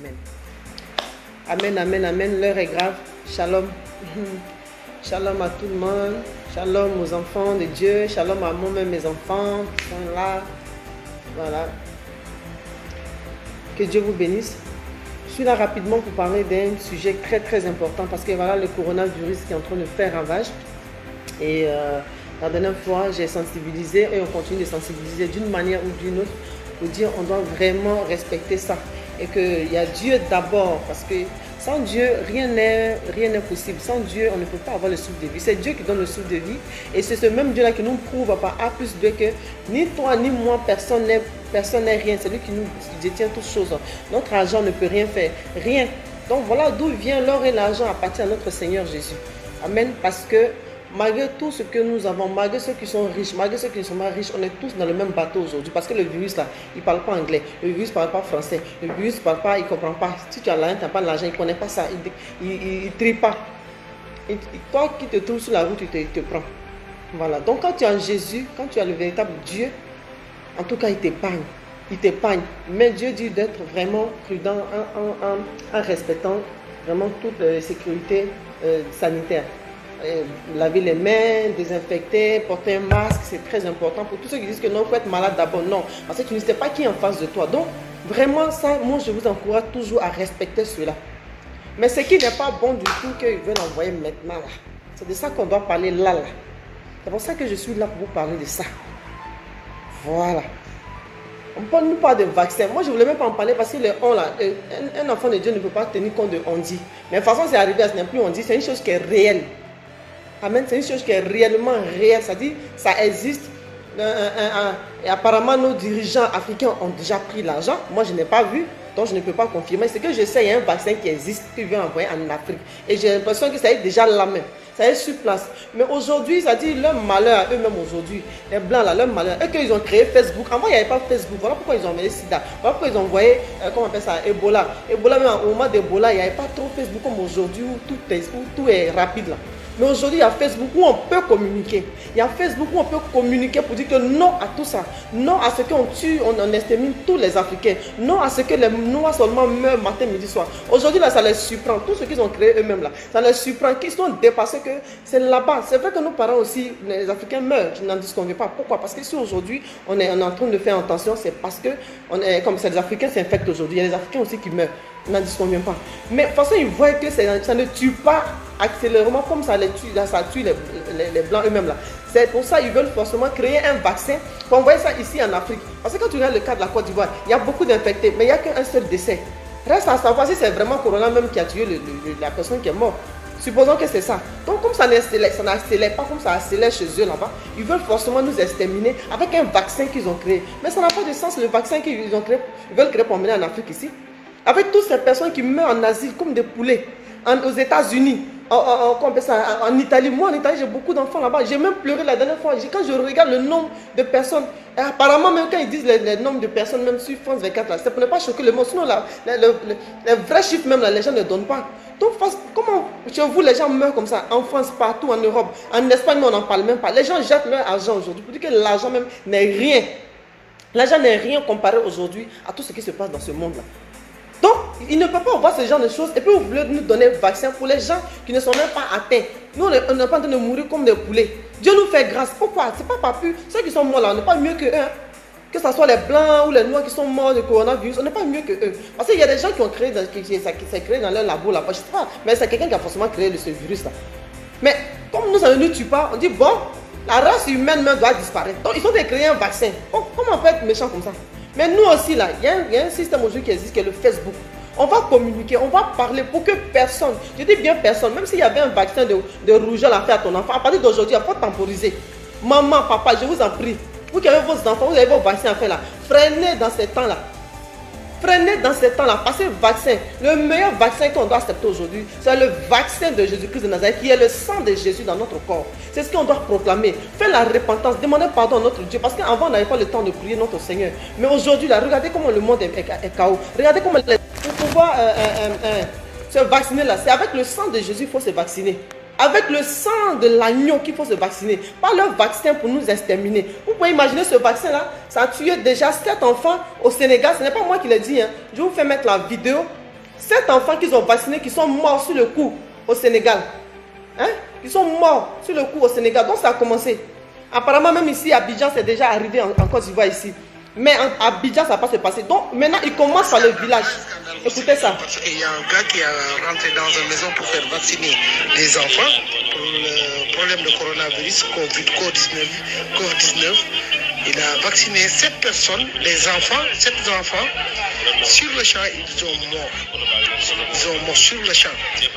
Amen. Amen, amen, amen. L'heure est grave. Shalom. Shalom à tout le monde. Shalom aux enfants de Dieu. Shalom à moi-même, mes enfants qui sont là. Voilà. Que Dieu vous bénisse. Je suis là rapidement pour parler d'un sujet très très important parce que voilà le coronavirus qui est en train de faire ravage. Et la dernière fois, j'ai sensibilisé et on continue de sensibiliser d'une manière ou d'une autre pour dire on doit vraiment respecter ça. Et qu'il y a Dieu d'abord parce que sans Dieu, rien n'est possible. Sans Dieu, on ne peut pas avoir le souffle de vie. C'est Dieu qui donne le souffle de vie. Et c'est ce même Dieu-là qui nous prouve par A plus B que ni toi ni moi, personne n'est rien. C'est lui qui nous détient toutes choses. Notre argent ne peut rien faire. Rien. Donc voilà d'où vient l'or et l'argent à partir de notre Seigneur Jésus. Amen. Parce que malgré tout ce que nous avons, malgré ceux qui sont riches, malgré ceux qui ne sont pas riches, on est tous dans le même bateau aujourd'hui. Parce que le virus là, il ne parle pas anglais, le virus ne parle pas français, le virus ne parle pas, il ne comprend pas. Si tu as l'argent, tu n'as pas l'argent, il ne connaît pas ça, il ne trie pas. Et toi qui te trouves sur la route, il te prend. Voilà. Donc quand tu as Jésus, quand tu as le véritable Dieu, en tout cas il t'épargne. Il t'épargne. Mais Dieu dit d'être vraiment prudent en respectant vraiment toute sécurité sanitaire. Laver les mains, désinfecter, porter un masque, c'est très important. Pour tous ceux qui disent que non, il faut être malade d'abord, non. Parce que tu ne sais pas qui est en face de toi. Donc, vraiment, ça, moi, je vous encourage toujours à respecter cela. Mais ce qui n'est pas bon du tout, qu'ils veulent envoyer maintenant, là. C'est de ça qu'on doit parler là. C'est pour ça que je suis là pour vous parler de ça. Voilà. On ne parle pas de vaccin. Moi, je ne voulais même pas en parler parce que le on, là, un enfant de Dieu ne peut pas tenir compte de on dit. Mais de toute façon, c'est arrivé, ce n'est plus on dit, c'est une chose qui est réelle. Amen, c'est une chose qui est réellement réelle, c'est-à-dire ça existe. Et apparemment, nos dirigeants africains ont déjà pris l'argent. Moi, je n'ai pas vu, donc je ne peux pas confirmer. Ce que je sais, il y a un vaccin qui existe, qui vient envoyer en Afrique. Et j'ai l'impression que ça est déjà là même. Ça est sur place. Mais aujourd'hui, ça dit leur malheur à eux-mêmes aujourd'hui. Les Blancs, là, leur malheur. Eux, qu'ils ont créé Facebook. Avant, il n'y avait pas Facebook. Voilà pourquoi ils ont envoyé SIDA. Voilà pourquoi ils ont envoyé, comment on appelle ça, Ebola. Ebola, même au moment d'Ebola, il n'y avait pas trop Facebook comme aujourd'hui où tout est rapide là. Mais aujourd'hui, il y a Facebook où on peut communiquer. Il y a Facebook où on peut communiquer pour dire que non à tout ça. Non à ce qu'on tue, on extermine tous les Africains. Non à ce que les Noirs seulement meurent matin, midi, soir. Aujourd'hui, là, ça les surprend. Tout ce qu'ils ont créé eux-mêmes, là, ça les surprend. Qu'ils sont dépassés que c'est là-bas. C'est vrai que nos parents aussi, les Africains meurent. Je n'en disconviens pas. Pourquoi? Parce que si aujourd'hui, on est en train de faire attention, c'est parce que, comme c'est les Africains s'infectent aujourd'hui. Il y a les Africains aussi qui meurent. On n'en disconvient pas. Mais de toute façon, ils voient que ça ne tue pas accélérément comme ça tue les Blancs eux-mêmes là. C'est pour ça qu'ils veulent forcément créer un vaccin pour envoyer ça ici en Afrique. Parce que quand tu regardes le cas de la Côte d'Ivoire, il y a beaucoup d'infectés, mais il n'y a qu'un seul décès. Reste à savoir si c'est vraiment Corona même qui a tué la personne qui est morte. Supposons que c'est ça. Donc comme ça n'accélère pas, comme ça accélère chez eux là-bas, ils veulent forcément nous exterminer avec un vaccin qu'ils ont créé. Mais ça n'a pas de sens, le vaccin qu'ils ont créé, ils veulent créer pour emmener en Afrique ici. Avec toutes ces personnes qui meurent en Asie comme des poulets, aux États-Unis, en Italie. Moi, en Italie, j'ai beaucoup d'enfants là-bas. J'ai même pleuré la dernière fois. Quand je regarde le nombre de personnes, apparemment, même quand ils disent les nombres de personnes, même sur France 24, là, c'est pour ne pas choquer le monde. Sinon, les vrais chiffres, même, là, les gens ne donnent pas. Donc, comment chez vous, les gens meurent comme ça, en France, partout, en Europe, en Espagne, on n'en parle même pas. Les gens jettent leur argent aujourd'hui pour dire que l'argent même n'est rien. L'argent n'est rien comparé aujourd'hui à tout ce qui se passe dans ce monde-là. Donc, il ne peut pas avoir ce genre de choses. Et puis, vous voulez nous donner un vaccin pour les gens qui ne sont même pas atteints. Nous, on n'est pas en train de mourir comme des poulets. Dieu nous fait grâce. Pourquoi? C'est pas papu. Ceux qui sont morts là, on n'est pas mieux qu'eux. Hein? Que ce soit les Blancs ou les Noirs qui sont morts du coronavirus, on n'est pas mieux qu'eux. Parce qu'il y a des gens qui ont créé, qui s'est créé dans leur labo là-bas. Je sais pas, mais c'est quelqu'un qui a forcément créé ce virus là. Mais comme nous, ça ne nous tue pas, on dit bon, la race humaine même doit disparaître. Donc, ils ont créé un vaccin. Comment on peut être méchant comme ça? Mais nous aussi, là, il y a un système aujourd'hui qui existe, qui est le Facebook. On va communiquer, on va parler pour que personne, je dis bien personne, même s'il y avait un vaccin de rougeole à faire à ton enfant, à partir d'aujourd'hui, il faut temporiser. Maman, papa, je vous en prie, vous qui avez vos enfants, vous avez vos vaccins à faire là, freinez dans ces temps-là. Freinez dans ces temps-là, parce que le vaccin, le meilleur vaccin qu'on doit accepter aujourd'hui, c'est le vaccin de Jésus-Christ de Nazareth, qui est le sang de Jésus dans notre corps. C'est ce qu'on doit proclamer. Faites la repentance, demandez pardon à notre Dieu, parce qu'avant on n'avait pas le temps de prier notre Seigneur. Mais aujourd'hui, là, regardez comment le monde est chaos. Regardez comment pour pouvoir se vacciner là, c'est avec le sang de Jésus qu'il faut se vacciner. Avec le sang de l'agneau qu'il faut se vacciner. Pas le vaccin pour nous exterminer. Vous pouvez imaginer ce vaccin-là, ça a tué déjà 7 enfants au Sénégal. Ce n'est pas moi qui l'ai dit. Hein. Je vous fais mettre la vidéo 7 enfants qu'ils ont vaccinés qui sont morts sur le coup au Sénégal. Hein? Ils sont morts sur le coup au Sénégal. Donc ça a commencé. Apparemment, même ici, à Abidjan, c'est déjà arrivé en Côte d'Ivoire ici. Mais à Abidjan, ça va pas se passer. Donc maintenant, ils commencent par le village. Écoutez ça. Parce qu'il y a un gars qui est rentré dans une maison pour faire vacciner des enfants pour le problème de coronavirus, Covid-19. Il a vacciné 7 personnes, les enfants, 7 enfants. Sur le champ, ils ont mort. Ils ont mort sur le champ.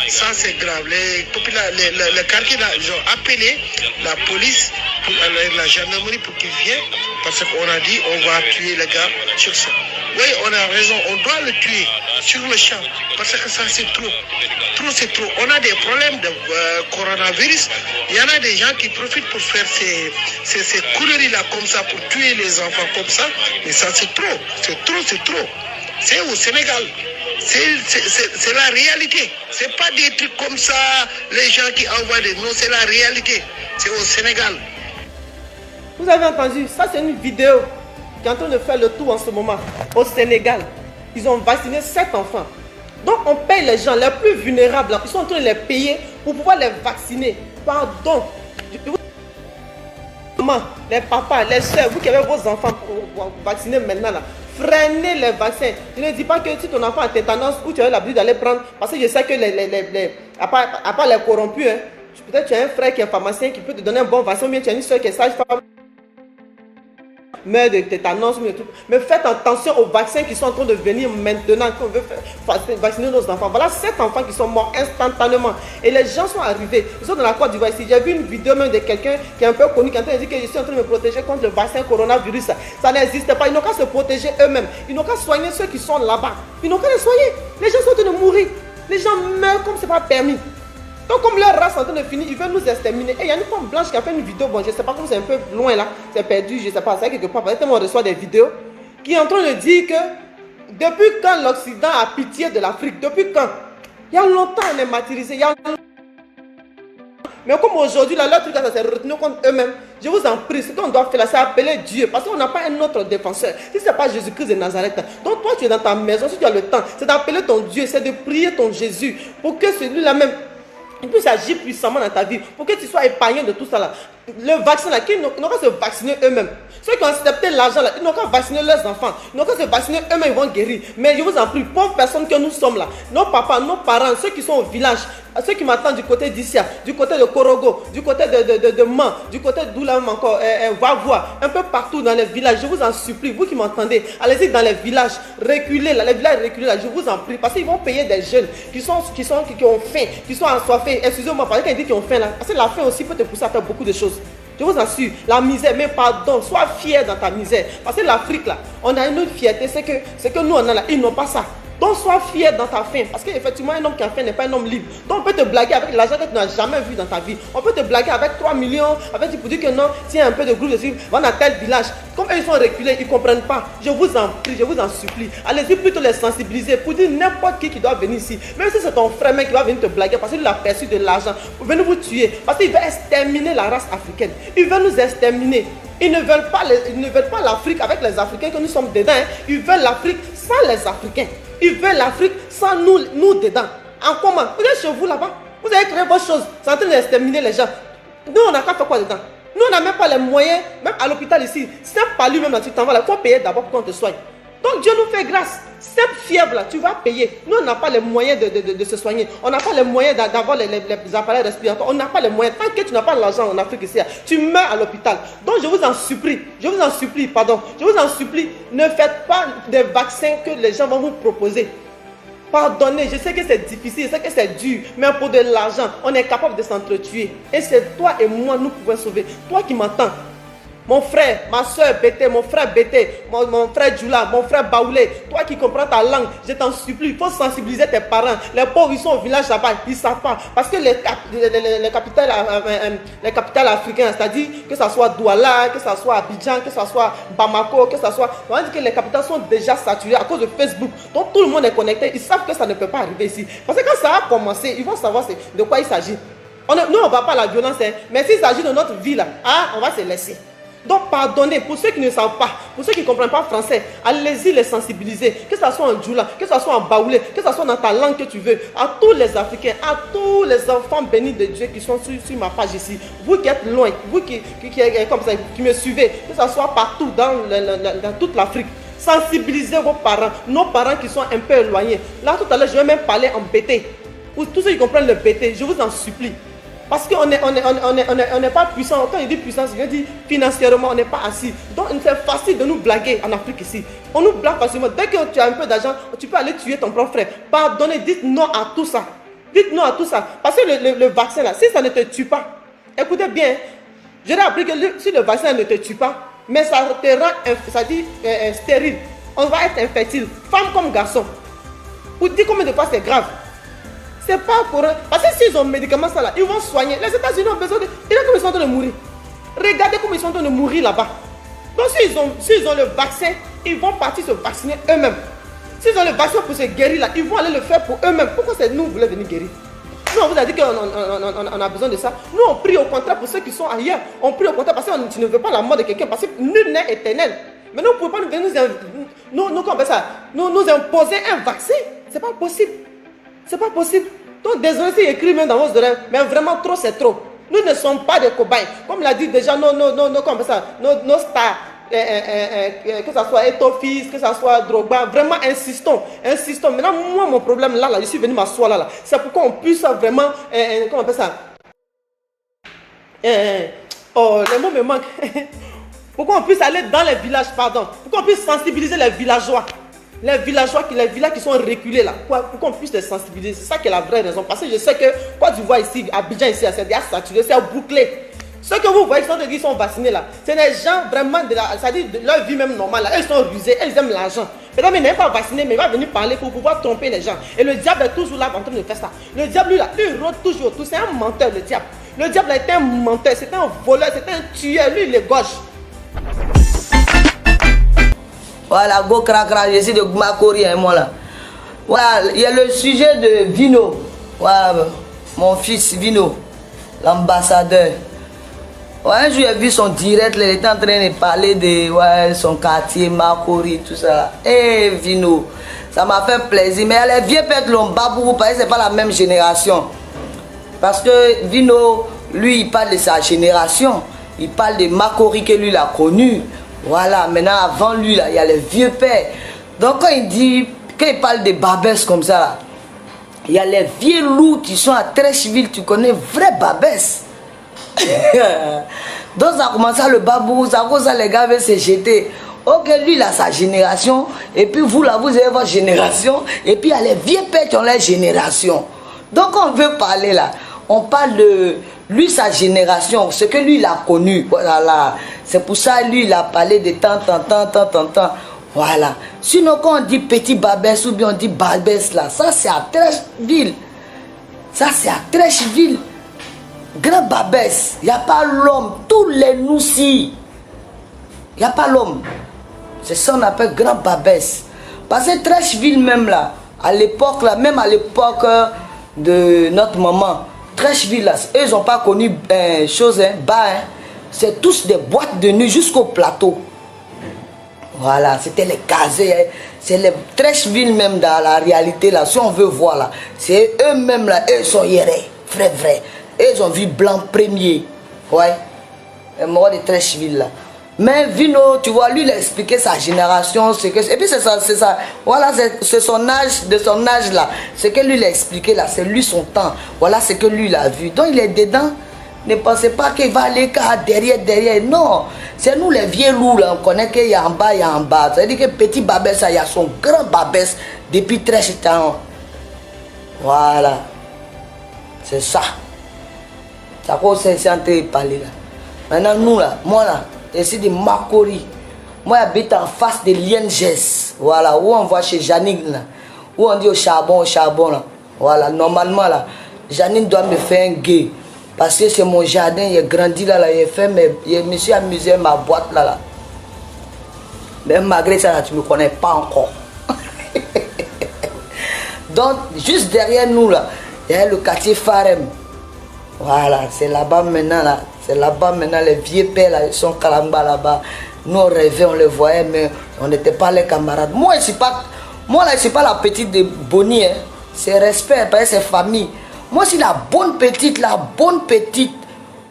Ça, c'est grave. Le quartier, là, ils ont appelé la police, la gendarmerie pour qu'ils viennent. Parce qu'on a dit, on va tuer le gars sur ça. Oui, on a raison. On doit le tuer sur le champ. Parce que ça, c'est trop. Trop, c'est trop. On a des problèmes de coronavirus. Il y en a des gens qui profitent pour faire ces conneries-là comme ça, pour tuer les enfants comme ça. Mais ça, c'est trop. C'est trop, c'est trop. C'est au Sénégal. C'est la réalité. C'est pas des trucs comme ça, les gens qui envoient des... Non, c'est la réalité. C'est au Sénégal. Vous avez entendu, ça c'est une vidéo qui est en train de faire le tour en ce moment. Au Sénégal, ils ont vacciné 7 enfants. Donc on paye les gens les plus vulnérables. Ils sont en train de les payer pour pouvoir les vacciner. Pardon. Les papas, les soeurs, vous qui avez vos enfants pour vacciner maintenant là, freinez les vaccins. Je ne dis pas que si ton enfant a tétanos ou tu as l'habitude d'aller prendre, parce que je sais que à part les corrompus, hein, peut-être tu as un frère qui est pharmacien qui peut te donner un bon vaccin, ou bien tu as une soeur qui est sage-femme, meurt de tétanos, mais faites attention aux vaccins qui sont en train de venir maintenant, qu'on veut vacciner nos enfants. Voilà 7 enfants qui sont morts instantanément. Et les gens sont arrivés, ils sont dans la Côte d'Ivoire ici. J'ai vu une vidéo même de quelqu'un qui est un peu connu, qui est en train de dire que je suis en train de me protéger contre le vaccin coronavirus. Ça n'existe pas, ils n'ont qu'à se protéger eux-mêmes. Ils n'ont qu'à soigner ceux qui sont là-bas. Ils n'ont qu'à les soigner. Les gens sont en train de mourir. Les gens meurent comme c'est pas permis. Donc comme leur race est en train de finir, ils veulent nous exterminer. Et il y a une femme blanche qui a fait une vidéo, bon je ne sais pas comment c'est un peu loin là, c'est perdu, je ne sais pas, c'est quelque part, peut-être on reçoit des vidéos, qui est en train de dire que depuis quand l'Occident a pitié de l'Afrique, depuis quand? Il y a longtemps on est martyrisé, il y a longtemps. Mais comme aujourd'hui, là, leur truc, ça s'est retenu contre eux-mêmes. Je vous en prie, ce qu'on doit faire là, c'est appeler Dieu. Parce qu'on n'a pas un autre défenseur. Si ce n'est pas Jésus-Christ de Nazareth. Donc toi, tu es dans ta maison, si tu as le temps, c'est d'appeler ton Dieu, c'est de prier ton Jésus. Pour que celui-là même, il puisse agir puissamment dans ta vie. Pour que tu sois épargné de tout ça là. Le vaccin là, ils n'ont qu'à se vacciner eux-mêmes. Ceux qui ont accepté l'argent là, ils n'ont qu'à vacciner leurs enfants. Ils n'ont qu'à se vacciner eux-mêmes, ils vont guérir. Mais je vous en prie, pauvres personnes que nous sommes là, nos papas, nos parents, ceux qui sont au village, ceux qui m'attendent du côté d'Issia, du côté de Korogo, du côté de Man, du côté d'où là encore, Vavois, un peu partout dans les villages, je vous en supplie, vous qui m'entendez, allez-y dans les villages, reculez là, les villages reculés là, je vous en prie, parce qu'ils vont payer des jeunes qui ont faim, qui sont assoiffés. Excusez-moi, parce qu'ils disent qu'ils ont faim là, parce que la faim aussi peut te pousser à faire beaucoup de choses. Je vous assure, la misère, mais pardon, sois fier dans ta misère. Parce que l'Afrique là, on a une autre fierté, c'est que nous on a là, ils n'ont pas ça. Donc sois fier dans ta faim. Parce qu'effectivement, un homme qui a faim n'est pas un homme libre. Donc on peut te blaguer avec l'argent que tu n'as jamais vu dans ta vie. On peut te blaguer avec 3 millions, avec pour dire que non, tiens un peu de groupe de suivre, va dans tel village. Comme eux ils sont reculés, ils ne comprennent pas. Je vous en prie, je vous en supplie. Allez-y plutôt les sensibiliser pour dire n'importe qui doit venir ici. Même si c'est ton frère mec qui va venir te blaguer parce qu'il a perçu de l'argent pour venir vous tuer. Parce qu'il veut exterminer la race africaine. Il veut nous exterminer. Ils ne veulent pas l'Afrique avec les Africains que nous sommes dedans. Hein. Ils veulent l'Afrique sans les Africains. Ils veulent l'Afrique sans nous dedans. En comment? Vous êtes chez vous là-bas. Vous avez créé vos choses. C'est en train d'exterminer les gens. Nous, on n'a qu'à faire quoi dedans? Nous, on n'a même pas les moyens. Même à l'hôpital ici. C'est pas lui même là, tu t'en vas là. Il faut payer d'abord pour qu'on te soigne. Donc Dieu nous fait grâce. Cette fièvre là, tu vas payer. Nous, on n'a pas les moyens de se soigner. On n'a pas les moyens d'avoir les appareils respiratoires. On n'a pas les moyens. Tant que tu n'as pas l'argent en Afrique ici, tu meurs à l'hôpital. Donc je vous en supplie, je vous en supplie, ne faites pas des vaccins que les gens vont vous proposer. Pardonnez, je sais que c'est difficile, je sais que c'est dur, mais pour de l'argent, on est capable de s'entretuer. Et c'est toi et moi, nous pouvons sauver. Toi qui m'entends. Mon frère, ma soeur Bété, mon frère Bété, mon frère Djoula, mon frère Baoulé, toi qui comprends ta langue, je t'en supplie, il faut sensibiliser tes parents. Les pauvres, ils sont au village là-bas, ils ne savent pas. Parce que les capitales africaines, c'est-à-dire que ce soit Douala, que ce soit Abidjan, que ce soit Bamako, que ce soit... On dit que les capitales sont déjà saturées à cause de Facebook. Donc tout le monde est connecté, ils savent que ça ne peut pas arriver ici. Parce que quand ça a commencé, ils vont savoir de quoi il s'agit. Nous, on ne va pas à la violence, hein, mais s'il s'agit de notre vie là, on va se laisser. Donc pardonnez, pour ceux qui ne savent pas, pour ceux qui ne comprennent pas français, allez-y les sensibiliser, que ce soit en djoula, que ce soit en baoulé, que ce soit dans ta langue que tu veux, à tous les Africains, à tous les enfants bénis de Dieu qui sont sur ma page ici, vous qui êtes loin, vous qui comme ça, qui me suivez, que ce soit partout dans toute l'Afrique, sensibilisez vos parents, nos parents qui sont un peu éloignés. Là tout à l'heure je vais même parler en BT, pour tous ceux qui comprennent le BT, je vous en supplie. Parce qu'on n'est pas puissant. Quand il dit puissance, il dit financièrement, on n'est pas assis. Donc c'est facile de nous blaguer en Afrique ici. On nous blague facilement. Dès que tu as un peu d'argent, tu peux aller tuer ton propre frère. Pardonnez, dites non à tout ça. Dites non à tout ça. Parce que le vaccin là, si ça ne te tue pas, écoutez bien, j'aurais appris que si le vaccin ne te tue pas, mais ça te rend stérile. On va être infertile, femme comme garçon. Vous dites combien de fois c'est grave? C'est pas pour eux. Parce que s'ils ont médicaments, ça là, ils vont soigner. Les États-Unis ont besoin de. Ils sont en train de mourir. Regardez comment ils sont en train de mourir là-bas. Donc s'ils ont le vaccin, ils vont partir se vacciner eux-mêmes. S'ils ont le vaccin pour se guérir là, ils vont aller le faire pour eux-mêmes. Pourquoi c'est nous qui voulons venir guérir? Nous, on vous a dit qu'on a besoin de ça. Nous, on prie au contraire pour ceux qui sont ailleurs. On prie au contraire parce que tu ne veux pas la mort de quelqu'un. Parce que nul n'est éternel. Mais nous, on ne pouvons pas nous imposer un vaccin. C'est pas possible. C'est pas possible. Donc désolé s'il écrit même dans vos oreilles, mais vraiment trop c'est trop. Nous ne sommes pas des cobayes. Comme l'a dit déjà nos stars, que ce soit Etofis, que ce soit Drogba, vraiment insistons. Maintenant moi mon problème là, je suis venu m'asseoir là. C'est pourquoi on puisse vraiment, comment on appelle ça? Les mots me manquent. Pourquoi on puisse aller dans les villages, pardon. Pourquoi on puisse sensibiliser les villageois. Les villages qui sont reculés là, pour qu'on puisse les sensibiliser. C'est ça qui est la vraie raison. Parce que je sais que Côte d'Ivoire ici, Abidjan ici, c'est déjà saturé, c'est bouclé. Ceux que vous voyez qui sont vaccinés là, c'est des gens vraiment c'est-à-dire de leur vie même normale là. Ils sont rusés, ils aiment l'argent. Maintenant, il n'est pas vacciné, mais il va venir parler pour pouvoir tromper les gens. Et le diable est toujours là en train de faire ça. Le diable, lui, là, il rôde toujours autour. C'est un menteur, le diable. Le diable est un menteur, c'est un voleur, c'est un tueur. Lui, il est gauche. Voilà, go crac, je suis de Makori, hein, moi là. Voilà, il y a le sujet de Vino. Voilà, mon fils Vino, l'ambassadeur. Ouais, un jour, j'ai vu son direct, il était en train de parler de son quartier, Makori, tout ça. Eh, Vino, ça m'a fait plaisir. Mais les vieux pètes l'ont babou, parce que c'est pas la même génération. Parce que Vino, lui, il parle de sa génération. Il parle de Makori que lui, il a connu. Voilà, maintenant avant lui, là, il y a les vieux pères. Donc quand il parle de Babès comme ça, là, il y a les vieux loups qui sont à Trècheville, tu connais, vrai Babès. Donc ça commence à le babou, ça commence à les gars veulent se jeter. Ok, lui il a sa génération, et puis vous là, vous avez votre génération, et puis il y a les vieux pères qui ont leur génération. Donc on veut parler là, on parle de lui, sa génération, ce que lui il a connu, voilà. C'est pour ça lui il a parlé de tant. Voilà. Sinon quand on dit petit Babès ou bien on dit Babès là, ça c'est à Trècheville. Ça c'est à Trècheville. Grand Babès, il n'y a pas l'homme, tous les noussis. Il n'y a pas l'homme. C'est ça qu'on appelle Grand Babès. Parce que Trècheville même là, à l'époque là, même à l'époque de notre maman, Trècheville là, eux ils n'ont pas connu chose, bas, c'est tous des boîtes de nuit jusqu'au plateau. Voilà, c'était les casés, c'est les Trècheville même dans la réalité là, si on veut voir là, c'est eux-mêmes là, eux sont hierés, vrai. Ils ont vu blanc premier, ouais, mort de Trècheville là. Mais Vino, tu vois, lui il a expliqué sa génération, et puis c'est ça, voilà, c'est son âge, de son âge là, ce que lui il a expliqué là, c'est lui son temps, voilà ce que lui il a vu. Donc il est dedans, ne pensez pas qu'il va aller derrière, non, c'est nous les vieux loups là, on connaît qu'il y a en bas, ça veut dire que petit Babès, il y a son grand Babès depuis très longtemps, voilà, c'est ça, ça cause c'est en train de parler là. Maintenant nous là, moi là, ici de Makori. Moi j'habite en face de Lienges. Voilà, où on voit chez Janine là. Où on dit au charbon là. Voilà, normalement là, Janine doit me faire un gay. Parce que c'est mon jardin, il a grandi là, je me suis amusé à ma boîte là. Même malgré ça, là, tu ne me connais pas encore. Donc, juste derrière nous là, il y a le quartier Farem. Voilà, c'est là-bas maintenant là. C'est là-bas maintenant, les vieux pères là, ils sont Kalamba là-bas. Nous on rêvait, on les voyait, mais on n'était pas les camarades. Moi, là, je suis pas la petite de Bonnie, hein. C'est respect, parce que c'est famille. Moi, c'est la bonne petite.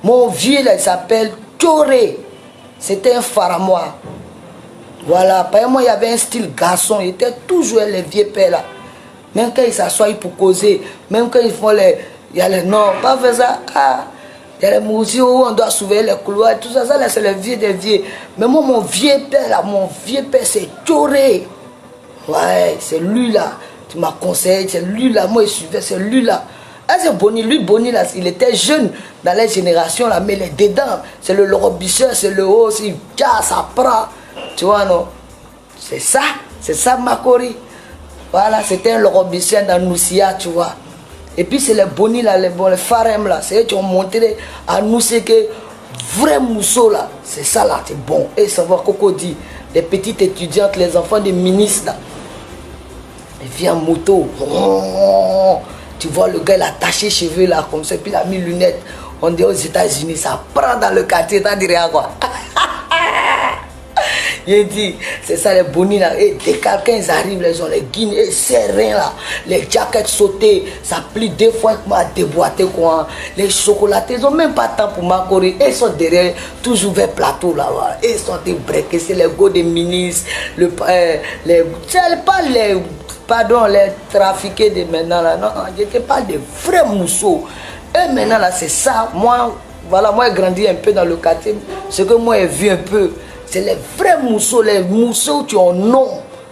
Mon vieux là, il s'appelle Tchoré. C'était un pharamois. Voilà, par moi, il y avait un style garçon. Il était toujours les vieux pères là. Même quand ils s'assoient pour causer, même quand ils font les. Il y a les non, pas faire ça. Ah, il y a les musées où on doit surveiller les couloirs. Tout ça, là, c'est les vieux des vieux. Mais moi, mon vieux père là, c'est Tchoré. Ouais, c'est lui là. Tu m'as conseillé, c'est lui là. Moi, je suivais, c'est lui là. Ah, c'est Bonnie. Lui, Bonnie là, il était jeune dans les générations là, mais il est dedans. C'est le lorobisseur, c'est le haut, c'est ça prend. Tu vois, non? C'est ça, Makori. Voilà, c'était un lorobisseur dans Noussia, tu vois. Et puis, c'est les Bonnie là, les Farem là. C'est eux qui ont montré à nous, c'est que vrai mousseau là, c'est ça là, c'est bon. Et savoir Coco dit, les petites étudiantes, les enfants des ministres là. Il vient en moto. Oh, tu vois le gars, il a taché cheveux là, comme ça, puis il a mis lunettes. On dit aux États-Unis, ça prend dans le quartier, t'as dit rien quoi. Il dit, c'est ça les bonnies là. Et dès quelqu'un ils arrivent, ils ont les guines, et c'est rien là. Les jaquettes sautées, ça plie 2 fois que m'a déboîté quoi. Les chocolatés, ils n'ont même pas de temps pour m'accorder. Ils sont derrière, toujours vers le plateau là. Voilà. Ils sont débreakés, c'est les gars des ministres, les trafiqués de maintenant là. Non, je te parle de vrais mousseaux. Et maintenant là, c'est ça. Moi, voilà, moi j'ai grandi un peu dans le quartier. Ce que moi j'ai vu un peu. C'est les vrais mousseaux, les mousseaux qui ont nom.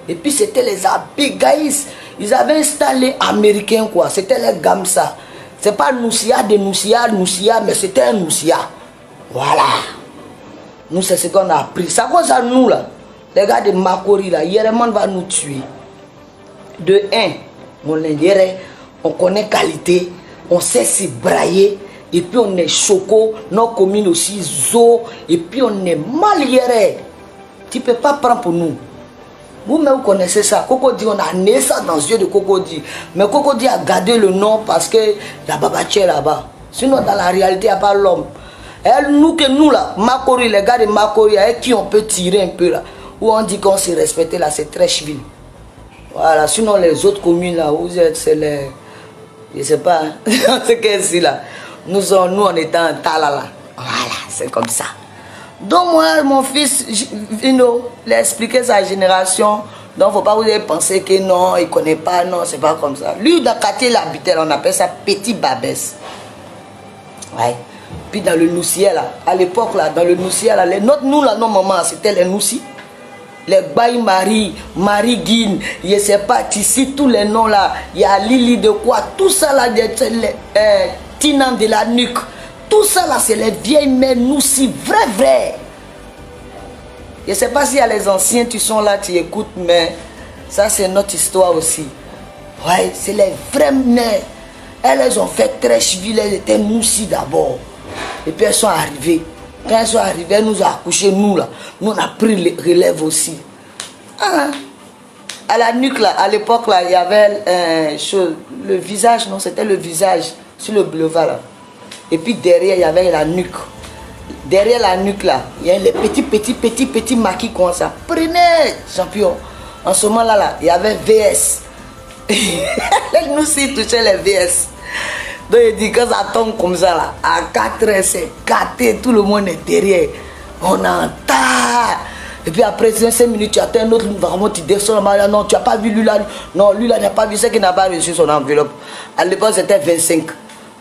Et puis c'était les Abigaïs. Ils avaient installé américain quoi. C'était les Gamsa. C'est pas Noussia de Noussia, mais c'était un Noussia. Voilà. Nous c'est ce qu'on a appris. Ça cause à nous là. Les gars de Makori là, Yereman va nous tuer. De 1, on connaît qualité, on sait s'y brailler. Et puis on est choco, nos communes aussi, zo, et puis on est malieré. Tu ne peux pas prendre pour nous. Vous-même vous connaissez ça. Cocody, on a né ça dans les yeux de Cocody. Mais Cocody a gardé le nom parce qu'il y a Babaché là-bas. Sinon, dans la réalité, il n'y a pas l'homme. Nous là, Makori, les gars de Makori, avec qui on peut tirer un peu là. Où on dit qu'on s'est respecté là, c'est Trècheville. Voilà, sinon les autres communes là, où vous êtes, c'est les. Je ne sais pas, hein. C'est qu'ici là. Nous, on était en Talala. Voilà, c'est comme ça. Donc, moi, mon fils, il a expliqué sa génération. Donc, il ne faut pas vous penser que non, il ne connaît pas. Non, c'est pas comme ça. Lui, dans le quartier, il habitait, on appelle ça Petit Babès. Ouais. Puis, dans le Noussia, là, à l'époque, là, dans le Noussia, là, nous, là, nos mamans, c'était les Noussi. Les Baï Marie Guine, je ne sais pas, ici, tous les noms là. Il y a Lily de quoi, tout ça là, Tinan de la nuque. Tout ça là, c'est les vieilles mères Noussi, vrai. Je ne sais pas s'il y a les anciens, tu sont là, tu écoutes, mais ça c'est notre histoire aussi. Ouais, c'est les vraies mères. Elles ont fait Trècheville, elles étaient Noussi d'abord. Et puis elles sont arrivées. Quand elles sont arrivées, elles nous ont accouchés, nous là. Nous on a pris le relève aussi. Ah, à la nuque là, à l'époque là, il y avait le visage, non, c'était le visage sur le boulevard là. Et puis derrière, il y avait la nuque. Derrière la nuque là, il y a les petits maquis comme ça. Prenez, champion. En ce moment là, il y avait VS. Nous aussi touchaient les VS. Donc il dit quand ça tombe comme ça là, à 4 heures, c'est gâté, tout le monde est derrière. On entend. Et puis après 5 minutes, tu attends un autre, vraiment tu descends là, non, tu n'as pas vu lui là. Non, lui là n'a pas vu, c'est qu'il n'a pas reçu son enveloppe. À l'époque c'était 25.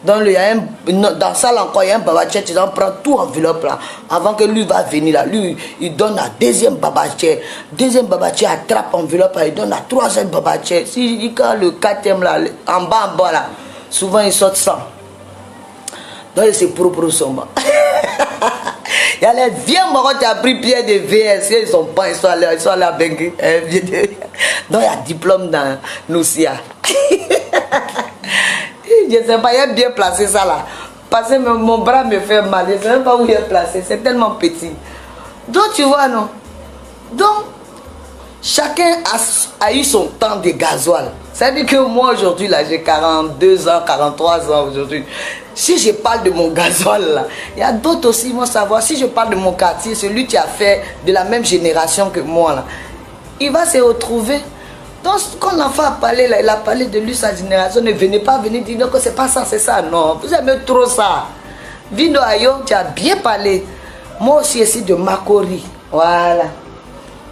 Donc il y a dans la salle encore, il y a un babaché, tu en prends tout enveloppe là. Avant que lui va venir là, lui il donne à deuxième babaché. Deuxième babaché attrape enveloppe, il donne à troisième babaché. Si quand le quatrième là, en bas là, souvent ils sortent sans. Donc c'est propre sombre. Il y a les vieux morts qui ont pris pied de VS, ils sont pas, ils sont allés avec. Donc il y a diplôme dans Noussia. Je ne sais pas, il a bien placé ça là. Parce que mon bras me fait mal. Je ne sais même pas où il est placé. C'est tellement petit. Donc tu vois, non? Donc, chacun a eu son temps de gasoil. Ça veut dire que moi aujourd'hui, là, j'ai 42 ans, 43 ans aujourd'hui. Si je parle de mon gazole là, il y a d'autres aussi qui vont savoir. Si je parle de mon quartier, celui qui a fait de la même génération que moi là, il va se retrouver. Donc quand l'enfant a parlé là, il a parlé de lui, sa génération, ne venez pas venir dire que c'est pas ça, c'est ça. Non, vous aimez trop ça. Vindo Ayo, tu as bien parlé. Moi aussi ici de Makori. Voilà.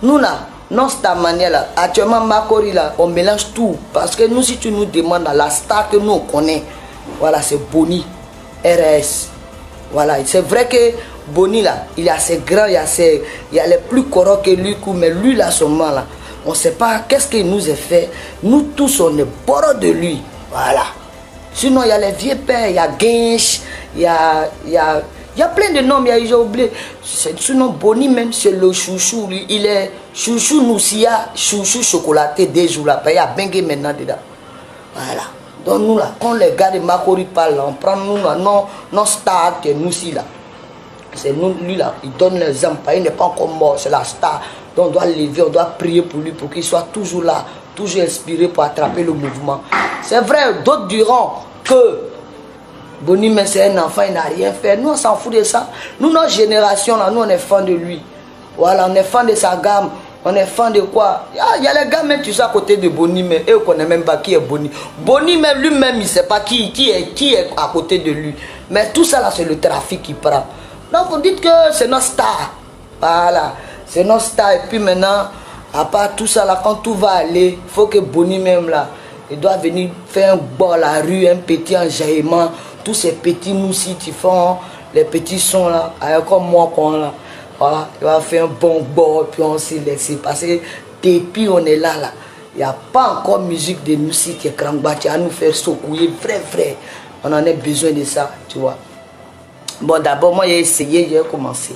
Nous là, non, c'est ta manière là. Actuellement, Makori là, on mélange tout. Parce que nous, si tu nous demandes la star que nous on connaît, voilà, c'est Boni, RS. Voilà, c'est vrai que Boni là, il est assez grand, il y a les plus corrects que lui, mais lui là, seulement là, on ne sait pas qu'est-ce qu'il nous a fait. Nous tous, on est bords de lui. Voilà. Sinon, il y a les vieux pères, il y a Gensh, il y a plein de noms, j'ai oublié. Sinon, Boni même, c'est le chouchou. Lui, il est chouchou Noussia, chouchou chocolaté des jours là. Il y a Bengue maintenant dedans. Voilà. Donc nous là, quand les gars de Makori parlent, on prend nous là, non star que nous si là. C'est nous, lui là, il donne les âmes, il n'est pas encore mort, c'est la star. Donc on doit lever, on doit prier pour lui, pour qu'il soit toujours là, toujours inspiré pour attraper le mouvement. C'est vrai, d'autres diront que Boni, mais c'est un enfant, il n'a rien fait. Nous, on s'en fout de ça. Nous, notre génération là, nous, on est fan de lui. Voilà, on est fan de sa gamme. On est fan de quoi? Il y a les gars même tu sais à côté de Boni, mais eux ne connaissent même pas qui est Boni. Boni même lui-même il ne sait pas qui est à côté de lui. Mais tout ça là c'est le trafic qui prend. Donc vous dites que c'est notre star. Voilà, c'est notre star. Et puis maintenant, à part tout ça là, quand tout va aller, il faut que Boni même là, il doit venir faire un bord à la rue, un petit enjaillement. Tous ces petits moussis qui font les petits sons là, comme moi quand là. Voilà, il va faire un bon bord, puis on s'est laissé passer. Depuis on est là, il n'y a pas encore musique de musique qui est à nous faire secouer, vrai. On en a besoin de ça, tu vois. Bon, d'abord, moi, j'ai essayé, j'ai commencé.